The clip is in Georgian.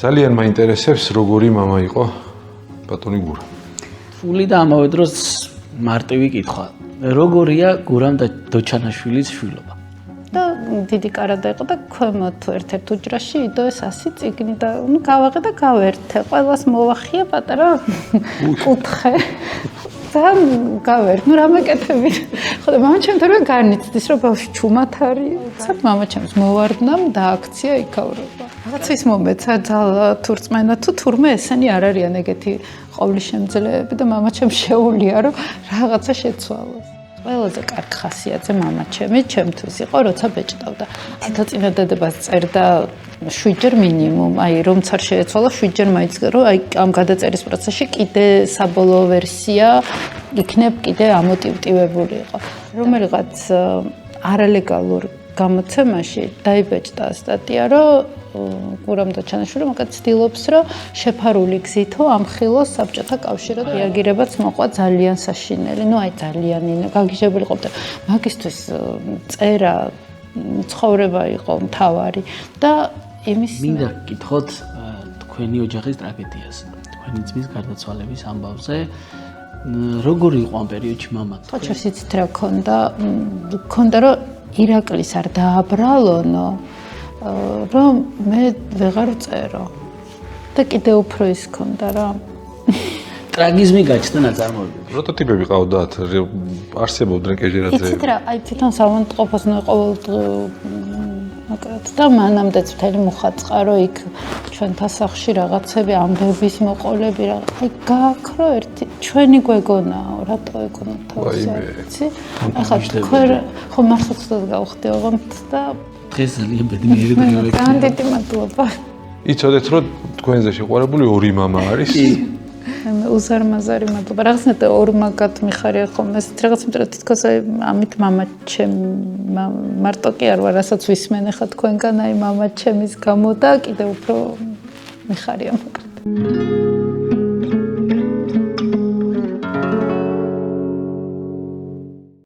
ძალიან მაინტერესებს როგორი мама იყო ბატონი გურამ. ფული და ამავე დროს მარტივი კითხვა. როგორია გურამ და დოჩანაშვილის შვილობა? და დიდი კარადა იყო და ქვემოთ ერთ-ერთ უჯრაში იდოეს 100 წიგნი და გავაღე და გავერთე. ყველას მოვახია პატარა კუთხე. და გავერ, რამეკეთები. ხო და მამაჩემ თორე განიცდის, რომ ბავშვი ჩუმად არის. მამაჩემს მოვარდნამ და აქცია იქავრება. რაღაცა ის მომეცა ძალა თუ რწმენა თუ თურმე ესენი არ არიან ეგეთი ყოვლისშემძლეები და მამაჩემ შეუულია რომ რაღაცა შეცვალოს. ყველაზე კარგი ხასიათზე მამაჩემი ჩემთვის იყო, როცა ბეჭდავდა. თვითაწინადადებას წერდა 7-ჯერ მინიმუმ, აი რომც არ შეეცვალა 7-ჯერ მაინც რომ აი ამ გადაწერის პროცესში კიდე საბოლოო ვერსია იქნებ კიდე ამოტივტივებული იყო. რომელიღაც არალეგალურ გამოცემაში დაიბეჭდა სტატია, რომ გურამ დოჩანაშვილი მაგათ ცდილობს, რომ შეფარული გზითო ამხილოს საბჭოთა კავშირად რეაგირებაც მოყვა ძალიან საშინელი, ну აი ძალიან გაგიჟებული ყოფდა. მაგისთვის წერა ცხოვრება იყო მთავარი და იმის მინდა გკითხოთ თქვენი ოჯახის ტრაგედიას, თქვენი ძმის გარდაცვალების ამბავზე. როგორი იყო ამ პერიოდში მამა? ხოჩას იცით რა ქონდა რომ ირაკლის არ დააბრალონო, რომ მე ვეღარ ვწერო და კიდე უფრო ის ქონდა რა. ტრაგიზმი გაჩნდა ნაწარმოებებში. პროტოტიპები ყავდათ, არსებობდნენ კეჟერაძეები. იცით რა, აი თვითონ საავადმყოფოს ყოველ მოკლედ და მანამდეც მთელი მუხაწყარო იქ ჩვენთა სახლში რაღაცები ამბების მოყოლები რა. აი გააქრო ერთი ჩვენი გვეგონაო, რატო ეგონა თავს იცი? ახლა თქვენ ხო მართლაც გავხდი ოღონდ და დღეს ძალიან ბედნიერი დღეა. განდიტი მადლობა. იცოდეთ რომ თქვენზე შეყვარებული ორი мама არის? მე უზარმაზარი მადლობა. რაღაცნაირად ორმაგად მიხარია ხოლმე ეს რაღაც მეტად თითქოს აი ამით მამაჩემ მარტო კი არ ვარ, რასაც ვისმენ ახლა თქვენგან აი მამაჩემის გამო და კიდე უფრო მიხარია მოკლედ.